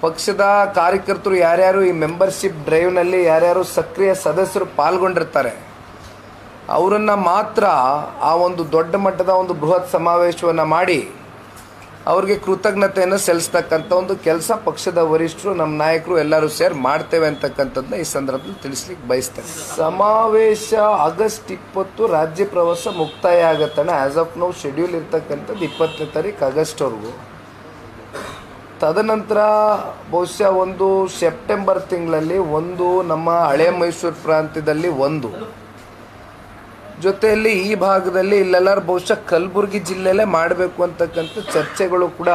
ಪಕ್ಷದ ಕಾರ್ಯಕರ್ತರು ಯಾರ್ಯಾರು ಈ ಮೆಂಬರ್ಶಿಪ್ ಡ್ರೈವ್ನಲ್ಲಿ ಯಾರ್ಯಾರು ಸಕ್ರಿಯ ಸದಸ್ಯರು ಪಾಲ್ಗೊಂಡಿರ್ತಾರೆ ಅವರನ್ನು ಮಾತ್ರ ಆ ಒಂದು ದೊಡ್ಡ ಮಟ್ಟದ ಒಂದು ಬೃಹತ್ ಸಮಾವೇಶವನ್ನು ಮಾಡಿ ಅವ್ರಿಗೆ ಕೃತಜ್ಞತೆಯನ್ನು ಸಲ್ಲಿಸ್ತಕ್ಕಂಥ ಒಂದು ಕೆಲಸ ಪಕ್ಷದ ವರಿಷ್ಠರು ನಮ್ಮ ನಾಯಕರು ಎಲ್ಲರೂ ಸೇರಿ ಮಾಡ್ತೇವೆ ಅಂತಕ್ಕಂಥದ್ದನ್ನ ಈ ಸಂದರ್ಭದಲ್ಲಿ ತಿಳಿಸ್ಲಿಕ್ಕೆ ಬಯಸ್ತೇನೆ. ಸಮಾವೇಶ ಆಗಸ್ಟ್ 20 ರಾಜ್ಯ ಪ್ರವಾಸ ಮುಕ್ತಾಯ ಆಗತ್ತಣ್ಣ. ಆ್ಯಸ್ ಆಫ್ ನೌ ಶೆಡ್ಯೂಲ್ ಇರ್ತಕ್ಕಂಥದ್ದು 20ನೇ ತಾರೀಕು ಆಗಸ್ಟ್ವರೆಗೂ. ತದನಂತರ ಬಹುಶಃ ಒಂದು ಸೆಪ್ಟೆಂಬರ್ ತಿಂಗಳಲ್ಲಿ ಒಂದು ನಮ್ಮ ಹಳೆ ಮೈಸೂರು ಪ್ರಾಂತ್ಯದಲ್ಲಿ ಒಂದು ಜೊತೆಯಲ್ಲಿ ಈ ಭಾಗದಲ್ಲಿ ಇಲ್ಲೆಲ್ಲರೂ ಬಹುಶಃ ಕಲಬುರಗಿ ಜಿಲ್ಲೆಯಲ್ಲೇ ಮಾಡಬೇಕು ಅಂತಕ್ಕಂಥ ಚರ್ಚೆಗಳು ಕೂಡ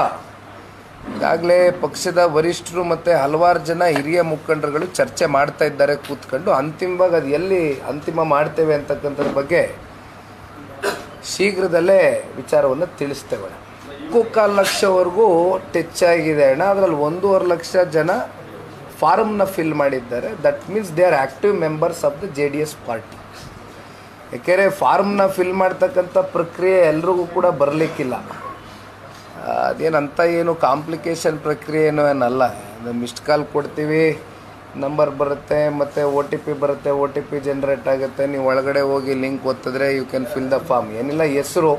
ಈಗಾಗಲೇ ಪಕ್ಷದ ವರಿಷ್ಠರು ಮತ್ತು ಹಲವಾರು ಜನ ಹಿರಿಯ ಮುಖಂಡರುಗಳು ಚರ್ಚೆ ಮಾಡ್ತಾ ಇದ್ದಾರೆ ಕೂತ್ಕೊಂಡು. ಅಂತಿಮವಾಗಿ ಅದು ಎಲ್ಲಿ ಅಂತಿಮ ಮಾಡ್ತೇವೆ ಅಂತಕ್ಕಂಥದ್ರ ಬಗ್ಗೆ ಶೀಘ್ರದಲ್ಲೇ ವಿಚಾರವನ್ನು ತಿಳಿಸ್ತೇವೆ. 4.25 ಲಕ್ಷವರೆಗೂ ಟಚ್ ಆಗಿದೆ ಅಣ್ಣ. ಅದರಲ್ಲಿ 1.5 ಲಕ್ಷ ಜನ ಫಾರಮ್ನ ಫಿಲ್ ಮಾಡಿದ್ದಾರೆ. That means they are active members of the JDS party. ಯಾಕೆಂದರೆ ಫಾರ್ಮ್ನ ಫಿಲ್ ಮಾಡ್ತಕ್ಕಂಥ ಪ್ರಕ್ರಿಯೆ ಎಲ್ರಿಗೂ ಕೂಡ ಬರಲಿಕ್ಕಿಲ್ಲ. ಅದೇನಂತ ಏನು ಕಾಂಪ್ಲಿಕೇಶನ್ ಪ್ರಕ್ರಿಯೆ ಏನಲ್ಲ. ಮಿಸ್ಡ್ ಕಾಲ್ ಕೊಡ್ತೀವಿ, ನಂಬರ್ ಬರುತ್ತೆ, ಮತ್ತು OTP ಬರುತ್ತೆ, OTP ಜನ್ರೇಟ್ ಆಗುತ್ತೆ. ನೀವು ಒಳಗಡೆ ಹೋಗಿ ಲಿಂಕ್ ಒತ್ತಿದ್ರೆ you can fill the form. ಏನಿಲ್ಲ, ಹೆಸರು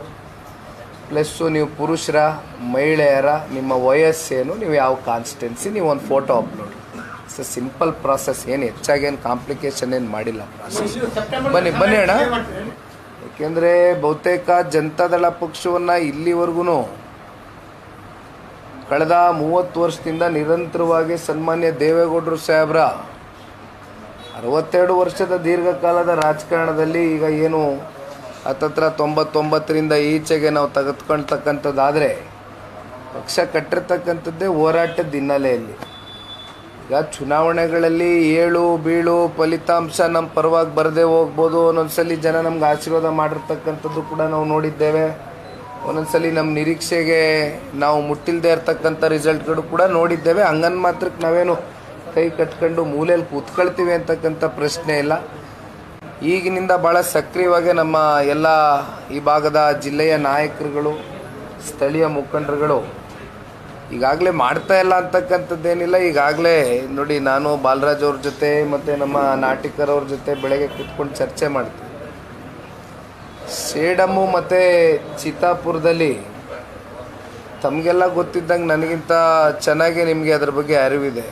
ಪ್ಲಸ್ಸು ನೀವು ಪುರುಷರ ಮಹಿಳೆಯರ ನಿಮ್ಮ ವಯಸ್ಸೇನು, ನೀವು ಯಾವ ಕಾನ್ಸ್ಟಿಟ್ಯೂನ್ಸಿ, ನೀವು ಒಂದು photo upload. It's A simple process. ಏನು ಹೆಚ್ಚಾಗೇನು ಕಾಂಪ್ಲಿಕೇಶನ್ ಏನು ಮಾಡಿಲ್ಲ ಪ್ರಾಸೆಸ್. ಬನ್ನಿ ಅಣ್ಣ. ಏಕೆಂದರೆ ಬಹುತೇಕ ಜನತಾದಳ ಪಕ್ಷವನ್ನು ಇಲ್ಲಿವರೆಗೂ ಕಳೆದ 30 ವರ್ಷದಿಂದ ನಿರಂತರವಾಗಿ ಸನ್ಮಾನ್ಯ ದೇವೇಗೌಡರು ಸಾಹೇಬ್ರ 62 ವರ್ಷದ ದೀರ್ಘಕಾಲದ ರಾಜಕಾರಣದಲ್ಲಿ ಈಗ ಏನು ಹತ್ತತ್ರ 99ರಿಂದ ಈಚೆಗೆ ನಾವು ತೆಗೆದುಕೊಳ್ತಕ್ಕಂಥದ್ದಾದರೆ ಪಕ್ಷ ಕಟ್ಟಿರ್ತಕ್ಕಂಥದ್ದೇ ಹೋರಾಟದ ಹಿನ್ನೆಲೆಯಲ್ಲಿ. ಈಗ ಚುನಾವಣೆಗಳಲ್ಲಿ ಏಳು ಬೀಳು ಫಲಿತಾಂಶ ನಮ್ಮ ಪರವಾಗಿ ಬರದೇ ಹೋಗ್ಬೋದು. ಒಂದೊಂದ್ಸಲಿ ಜನ ನಮ್ಗೆ ಆಶೀರ್ವಾದ ಮಾಡಿರ್ತಕ್ಕಂಥದ್ದು ಕೂಡ ನಾವು ನೋಡಿದ್ದೇವೆ. ಒಂದೊಂದ್ಸಲಿ ನಮ್ಮ ನಿರೀಕ್ಷೆಗೆ ನಾವು ಮುಟ್ಟಿಲ್ಲದೆ ಇರ್ತಕ್ಕಂಥ ರಿಸಲ್ಟ್ಗಳು ಕೂಡ ನೋಡಿದ್ದೇವೆ. ಹಂಗನ್ ಮಾತ್ರಕ್ಕೆ ನಾವೇನು ಕೈ ಕಟ್ಕೊಂಡು ಮೂಲೆಯಲ್ಲಿ ಕೂತ್ಕೊಳ್ತೀವಿ ಅಂತಕ್ಕಂಥ ಪ್ರಶ್ನೆ ಇಲ್ಲ. ಈಗಿನಿಂದ ಭಾಳ ಸಕ್ರಿಯವಾಗಿ ನಮ್ಮ ಎಲ್ಲ ಈ ಭಾಗದ ಜಿಲ್ಲೆಯ ನಾಯಕರುಗಳು, ಸ್ಥಳೀಯ ಮುಖಂಡರುಗಳು ಈಗಾಗಲೇ ಮಾಡ್ತಾ ಇಲ್ಲ ಅಂತಕ್ಕಂಥದ್ದೇನಿಲ್ಲ. ಈಗಾಗಲೇ ನೋಡಿ, ನಾನು ಬಾಲರಾಜ್ ಅವ್ರ ಜೊತೆ ಮತ್ತು ನಮ್ಮ ನಾಟಿಕರ್ ಅವ್ರ ಜೊತೆ ಬೆಳಗ್ಗೆ ಕೂತ್ಕೊಂಡು ಚರ್ಚೆ ಮಾಡ್ತೀವಿ. ಸೇಡಮ್ಮು ಮತ್ತು ಚಿತ್ತಾಪುರದಲ್ಲಿ ತಮಗೆಲ್ಲ ಗೊತ್ತಿದ್ದಂಗೆ ನನಗಿಂತ ಚೆನ್ನಾಗಿ ನಿಮಗೆ ಅದ್ರ ಬಗ್ಗೆ ಅರಿವಿದೆ.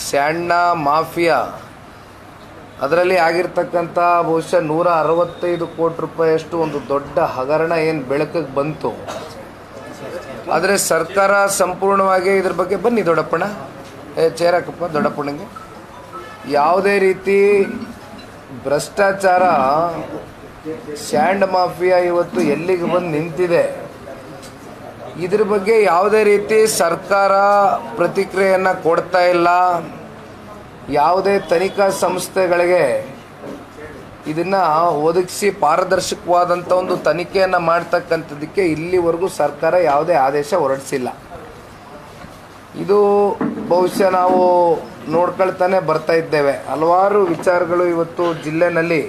ಸ್ಯಾಂಡ್ನ ಮಾಫಿಯಾ ಅದರಲ್ಲಿ ಆಗಿರ್ತಕ್ಕಂಥ ಬಹುಶಃ 165 ಕೋಟಿ ರೂಪಾಯಿಯಷ್ಟು ಒಂದು ದೊಡ್ಡ ಹಗರಣ ಏನು ಬೆಳಕಿಗೆ ಬಂತು. ಆದರೆ ಸರ್ಕಾರ ಸಂಪೂರ್ಣವಾಗಿ ಇದ್ರ ಬಗ್ಗೆ ಬನ್ನಿ ದೊಡ್ಡಪ್ಪಣ್ಣ, ಚೇರಕ್ಕಪ್ಪ ದೊಡ್ಡಪ್ಪಣ್ಣಗೆ, ಯಾವುದೇ ರೀತಿ ಭ್ರಷ್ಟಾಚಾರ ಸ್ಯಾಂಡ್ ಮಾಫಿಯಾ ಇವತ್ತು ಎಲ್ಲಿಗೆ ಬಂದು ನಿಂತಿದೆ, ಇದ್ರ ಬಗ್ಗೆ ಯಾವುದೇ ರೀತಿ ಸರ್ಕಾರ ಪ್ರತಿಕ್ರಿಯೆಯನ್ನು ಕೊಡ್ತಾ ಇಲ್ಲ. ಯಾವುದೇ ತನಿಖಾ ಸಂಸ್ಥೆಗಳಿಗೆ ಇದನ್ನು ಒದಗಿಸಿ ಪಾರದರ್ಶಕವಾದಂಥ ಒಂದು ತನಿಖೆಯನ್ನು ಮಾಡ್ತಕ್ಕಂಥದ್ದಕ್ಕೆ ಇಲ್ಲಿವರೆಗೂ ಸರ್ಕಾರ ಯಾವುದೇ ಆದೇಶ ಹೊರಡಿಸಿಲ್ಲ. ಇದು ಬಹುಶಃ ನಾವು ನೋಡ್ಕೊಳ್ತಾನೆ ಬರ್ತಾ ಇದ್ದೇವೆ. ಹಲವಾರು ವಿಚಾರಗಳು ಇವತ್ತು ಜಿಲ್ಲೆನಲ್ಲಿ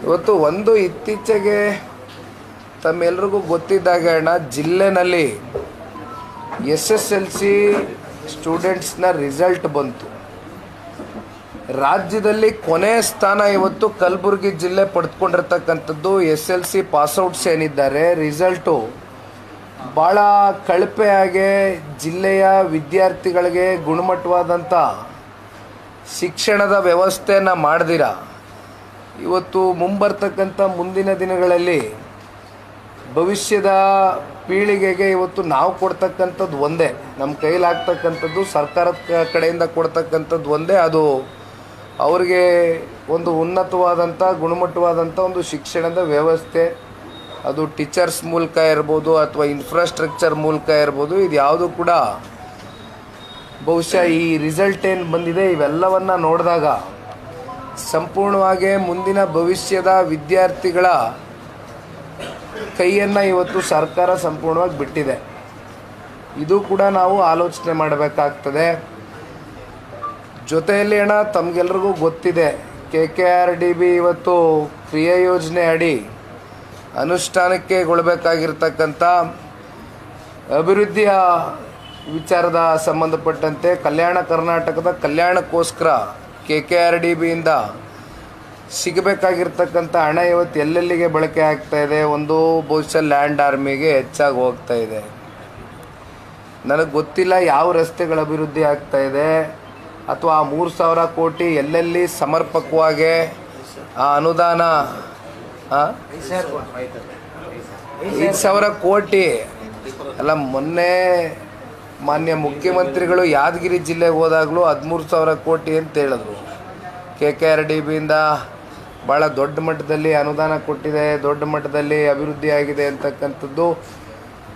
ಇವತ್ತು ಒಂದು ಇತ್ತೀಚೆಗೆ ತಮ್ಮೆಲ್ರಿಗೂ ಗೊತ್ತಿದ್ದಾಗ ಅಣ್ಣ, ಜಿಲ್ಲೆನಲ್ಲಿ SSLC ಸ್ಟೂಡೆಂಟ್ಸ್ನ ರಿಸಲ್ಟ್ ಬಂತು. ರಾಜ್ಯದಲ್ಲಿ ಕೊನೆಯ ಸ್ಥಾನ ಇವತ್ತು ಕಲಬುರಗಿ ಜಿಲ್ಲೆ ಪಡೆದುಕೊಂಡಿರ್ತಕ್ಕಂಥದ್ದು. SLC ಪಾಸ್ಔಟ್ಸ್ ಏನಿದ್ದಾರೆ, ರಿಸಲ್ಟು ಭಾಳ ಕಳಪೆಯಾಗಿ ಜಿಲ್ಲೆಯ ವಿದ್ಯಾರ್ಥಿಗಳಿಗೆ ಗುಣಮಟ್ಟವಾದಂಥ ಶಿಕ್ಷಣದ ವ್ಯವಸ್ಥೆಯನ್ನು ಮಾಡ್ದಿರ ಇವತ್ತು ಮುಂಬರ್ತಕ್ಕಂಥ ಮುಂದಿನ ದಿನಗಳಲ್ಲಿ ಭವಿಷ್ಯದ ಪೀಳಿಗೆಗೆ ಇವತ್ತು ನಾವು ಕೊಡ್ತಕ್ಕಂಥದ್ದು ಒಂದೇ, ನಮ್ಮ ಕೈಲಾಗ್ತಕ್ಕಂಥದ್ದು ಸರ್ಕಾರದ ಕಡೆಯಿಂದ ಕೊಡ್ತಕ್ಕಂಥದ್ದು ಒಂದೇ, ಅದು ಅವರಿಗೆ ಒಂದು ಉನ್ನತವಾದಂಥ ಗುಣಮಟ್ಟವಾದಂಥ ಒಂದು ಶಿಕ್ಷಣದ ವ್ಯವಸ್ಥೆ. ಅದು ಟೀಚರ್ಸ್ ಮೂಲಕ ಇರ್ಬೋದು ಅಥವಾ ಇನ್ಫ್ರಾಸ್ಟ್ರಕ್ಚರ್ ಮೂಲಕ ಇರ್ಬೋದು. ಇದು ಯಾವುದು ಕೂಡ ಬಹುಶಃ ಈ ರಿಸಲ್ಟ್ ಏನು ಬಂದಿದೆ ಇವೆಲ್ಲವನ್ನು ನೋಡಿದಾಗ ಸಂಪೂರ್ಣವಾಗಿ ಮುಂದಿನ ಭವಿಷ್ಯದ ವಿದ್ಯಾರ್ಥಿಗಳ ಕೈಯನ್ನು ಇವತ್ತು ಸರ್ಕಾರ ಸಂಪೂರ್ಣವಾಗಿ ಬಿಟ್ಟಿದೆ. ಇದು ಕೂಡ ನಾವು ಆಲೋಚನೆ ಮಾಡಬೇಕಾಗ್ತದೆ. ಜೊತೆಯಲ್ಲಿ ಅಣ್ಣ, ತಮಗೆಲ್ರಿಗೂ ಗೊತ್ತಿದೆ, KKRDB ಇವತ್ತು ಕ್ರಿಯಾ ಯೋಜನೆ ಅಡಿ ಅನುಷ್ಠಾನಕ್ಕೆಗೊಳ್ಳಬೇಕಾಗಿರ್ತಕ್ಕಂಥ ಅಭಿವೃದ್ಧಿಯ ವಿಚಾರದ ಸಂಬಂಧಪಟ್ಟಂತೆ ಕಲ್ಯಾಣ ಕರ್ನಾಟಕದ ಕಲ್ಯಾಣಕ್ಕೋಸ್ಕರ KKRDBಯಿಂದ ಸಿಗಬೇಕಾಗಿರ್ತಕ್ಕಂಥ ಹಣ ಇವತ್ತು ಎಲ್ಲೆಲ್ಲಿಗೆ ಬಳಕೆ ಆಗ್ತಾ ಇದೆ. ಒಂದು ಬಹುಶಃ ಲ್ಯಾಂಡ್ ಆರ್ಮಿಗೆ ಹೆಚ್ಚಾಗಿ ಹೋಗ್ತಾ ಇದೆ. ನನಗೆ ಗೊತ್ತಿಲ್ಲ ಯಾವ ರಸ್ತೆಗಳ ಅಭಿವೃದ್ಧಿ ಆಗ್ತಾ ಇದೆ ಅಥವಾ ಆ 3,000 ಕೋಟಿ ಎಲ್ಲೆಲ್ಲಿ ಸಮರ್ಪಕವಾಗಿ ಆ ಅನುದಾನ 5,000 ಕೋಟಿ ಅಲ್ಲ. ಮೊನ್ನೆ ಮಾನ್ಯ ಮುಖ್ಯಮಂತ್ರಿಗಳು ಯಾದಗಿರಿ ಜಿಲ್ಲೆಗೆ ಹೋದಾಗಲೂ 13,000 ಕೋಟಿ ಅಂತ ಹೇಳಿದ್ರು. KKRDBಯಿಂದ ಭಾಳ ದೊಡ್ಡ ಮಟ್ಟದಲ್ಲಿ ಅನುದಾನ ಕೊಟ್ಟಿದೆ, ದೊಡ್ಡ ಮಟ್ಟದಲ್ಲಿ ಅಭಿವೃದ್ಧಿ ಆಗಿದೆ ಅಂತಕ್ಕಂಥದ್ದು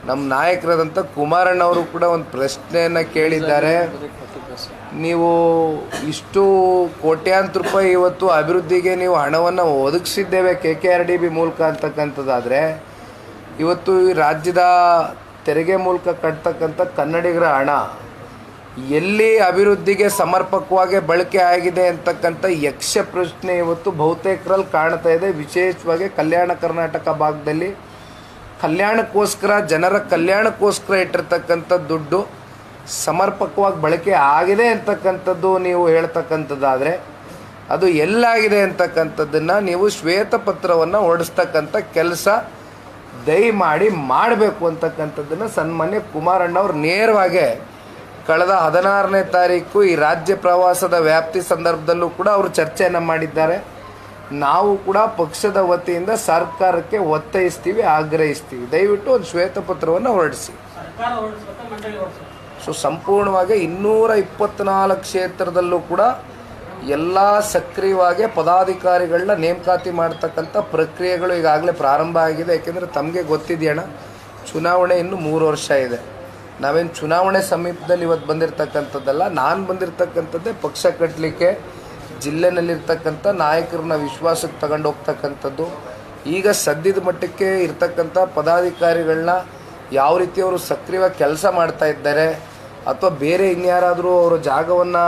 ನಮ್ಮ ನಾಯಕರಾದಂಥ ಕುಮಾರಣ್ಣವರು ಕೂಡ ಒಂದು ಪ್ರಶ್ನೆಯನ್ನು ಕೇಳಿದ್ದಾರೆ. ನೀವು ಇಷ್ಟು ಕೋಟ್ಯಾಂತರ ರೂಪಾಯಿ ಇವತ್ತು ಅಭಿವೃದ್ಧಿಗೆ ನೀವು ಹಣವನ್ನು ಒದಗಿಸಿದ್ದೇವೆ KKRDB ಮೂಲಕ ಅಂತಕ್ಕಂಥದ್ದಾದರೆ, ಇವತ್ತು ಈ ರಾಜ್ಯದ ತೆರಿಗೆ ಮೂಲಕ ಕಟ್ತಕ್ಕಂಥ ಕನ್ನಡಿಗರ ಹಣ ಎಲ್ಲಿ ಅಭಿವೃದ್ಧಿಗೆ ಸಮರ್ಪಕವಾಗಿ ಬಳಕೆ ಆಗಿದೆ ಅಂತಕ್ಕಂಥ ಯಕ್ಷ ಪ್ರಶ್ನೆ ಇವತ್ತು ಬಹುತೇಕರಲ್ಲಿ ಕಾಣ್ತಾ ಇದೆ. ವಿಶೇಷವಾಗಿ ಕಲ್ಯಾಣ ಕರ್ನಾಟಕ ಭಾಗದಲ್ಲಿ ಕಲ್ಯಾಣಕ್ಕೋಸ್ಕರ, ಜನರ ಕಲ್ಯಾಣಕ್ಕೋಸ್ಕರ ಇಟ್ಟಿರ್ತಕ್ಕಂಥ ದುಡ್ಡು ಸಮರ್ಪಕವಾಗಿ ಬಳಕೆ ಆಗಿದೆ ಅಂತಕ್ಕಂಥದ್ದು ನೀವು ಹೇಳ್ತಕ್ಕಂಥದ್ದಾದರೆ, ಅದು ಎಲ್ಲಾಗಿದೆ ಅಂತಕ್ಕಂಥದ್ದನ್ನು ನೀವು ಶ್ವೇತಪತ್ರವನ್ನು ಹೊರಡಿಸ್ತಕ್ಕಂಥ ಕೆಲಸ ದಯಮಾಡಿ ಮಾಡಬೇಕು ಅಂತಕ್ಕಂಥದ್ದನ್ನು ಸನ್ಮಾನ್ಯ ಕುಮಾರಣ್ಣವ್ರು ನೇರವಾಗಿ ಕಳೆದ 16ನೇ ತಾರೀಕು ಈ ರಾಜ್ಯ ಪ್ರವಾಸದ ವ್ಯಾಪ್ತಿ ಸಂದರ್ಭದಲ್ಲೂ ಕೂಡ ಅವರು ಚರ್ಚೆಯನ್ನು ಮಾಡಿದ್ದಾರೆ. ನಾವು ಕೂಡ ಪಕ್ಷದ ವತಿಯಿಂದ ಸರ್ಕಾರಕ್ಕೆ ಒತ್ತಾಯಿಸ್ತೀವಿ, ಆಗ್ರಹಿಸ್ತೀವಿ, ದಯವಿಟ್ಟು ಒಂದು ಶ್ವೇತಪತ್ರವನ್ನು ಹೊರಡಿಸಿ. ಸೊ ಸಂಪೂರ್ಣವಾಗಿ 224 ಕ್ಷೇತ್ರದಲ್ಲೂ ಕೂಡ ಎಲ್ಲ ಸಕ್ರಿಯವಾಗಿ ಪದಾಧಿಕಾರಿಗಳನ್ನ ನೇಮಕಾತಿ ಮಾಡ್ತಕ್ಕಂಥ ಪ್ರಕ್ರಿಯೆಗಳು ಈಗಾಗಲೇ ಪ್ರಾರಂಭ ಆಗಿದೆ. ಯಾಕೆಂದರೆ ತಮಗೆ ಗೊತ್ತಿದೆಯಣ್ಣ, ಚುನಾವಣೆ ಇನ್ನೂ 3 ವರ್ಷ ಇದೆ. ನಾವೇನು ಚುನಾವಣೆ ಸಮೀಪದಲ್ಲಿ ಇವತ್ತು ಬಂದಿರತಕ್ಕಂಥದ್ದಲ್ಲ. ನಾನು ಬಂದಿರತಕ್ಕಂಥದ್ದೇ ಪಕ್ಷ ಕಟ್ಟಲಿಕ್ಕೆ, ಜಿಲ್ಲೆನಲ್ಲಿರ್ತಕ್ಕಂಥ ನಾಯಕರನ್ನ ವಿಶ್ವಾಸಕ್ಕೆ ತಗೊಂಡು ಹೋಗ್ತಕ್ಕಂಥದ್ದು. ಈಗ ಸದ್ಯದ ಮಟ್ಟಕ್ಕೆ ಇರ್ತಕ್ಕಂಥ ಪದಾಧಿಕಾರಿಗಳನ್ನ ಯಾವ ರೀತಿ ಅವರು ಸಕ್ರಿಯವಾಗಿ ಕೆಲಸ ಮಾಡ್ತಾ ಇದ್ದಾರೆ ಅಥವಾ ಬೇರೆ ಇನ್ಯಾರಾದರೂ ಅವರ ಜಾಗವನ್ನು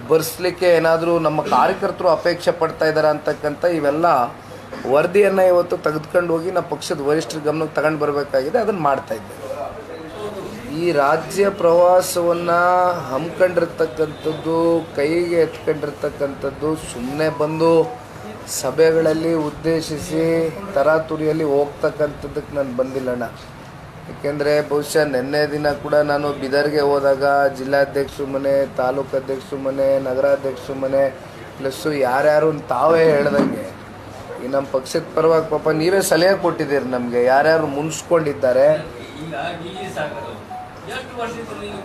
ಬರೆಸಲಿಕ್ಕೆ ಏನಾದರೂ ನಮ್ಮ ಕಾರ್ಯಕರ್ತರು ಅಪೇಕ್ಷೆ ಪಡ್ತಾ ಇದ್ದಾರೆ ಅಂತಕ್ಕಂಥ ಇವೆಲ್ಲ ವರದಿಯನ್ನು ಇವತ್ತು ತೆಗೆದುಕೊಂಡು ಹೋಗಿ ನಾವು ಪಕ್ಷದ ವರಿಷ್ಠರ ಗಮನಕ್ಕೆ ತಗೊಂಡು ಬರಬೇಕಾಗಿದೆ. ಅದನ್ನು ಮಾಡ್ತಾ ಇದ್ದೇವೆ. ಈ ರಾಜ್ಯ ಪ್ರವಾಸವನ್ನು ಹಮ್ಮಿಕೊಂಡಿರ್ತಕ್ಕಂಥದ್ದು, ಕೈಗೆ ಎತ್ಕೊಂಡಿರ್ತಕ್ಕಂಥದ್ದು ಸುಮ್ಮನೆ ಬಂದು ಸಭೆಗಳಲ್ಲಿ ಉದ್ದೇಶಿಸಿ ತರಾತುರಿಯಲ್ಲಿ ಹೋಗ್ತಕ್ಕಂಥದ್ದಕ್ಕೆ ನಾನು ಬಂದಿಲ್ಲಣ್ಣ. ಏಕೆಂದರೆ ಬಹುಶಃ ನಿನ್ನೆ ದಿನ ಕೂಡ ನಾನು ಬೀದರ್ಗೆ ಹೋದಾಗ ಜಿಲ್ಲಾಧ್ಯಕ್ಷರ ಮನೆ, ತಾಲೂಕು ಅಧ್ಯಕ್ಷರ ಮನೆ, ನಗರಾಧ್ಯಕ್ಷರ ಮನೆ ಪ್ಲಸ್ಸು ಯಾರ್ಯಾರು ತಾವೇ ಹೇಳ್ದಂಗೆ ಈ ನಮ್ಮ ಪಕ್ಷದ ಪರವಾಗಿ ಪಾಪ ನೀವೇ ಸಲಹೆ ಕೊಟ್ಟಿದ್ದೀರಿ ನಮಗೆ, ಯಾರ್ಯಾರು ಮುನ್ಸ್ಕೊಂಡಿದ್ದಾರೆ.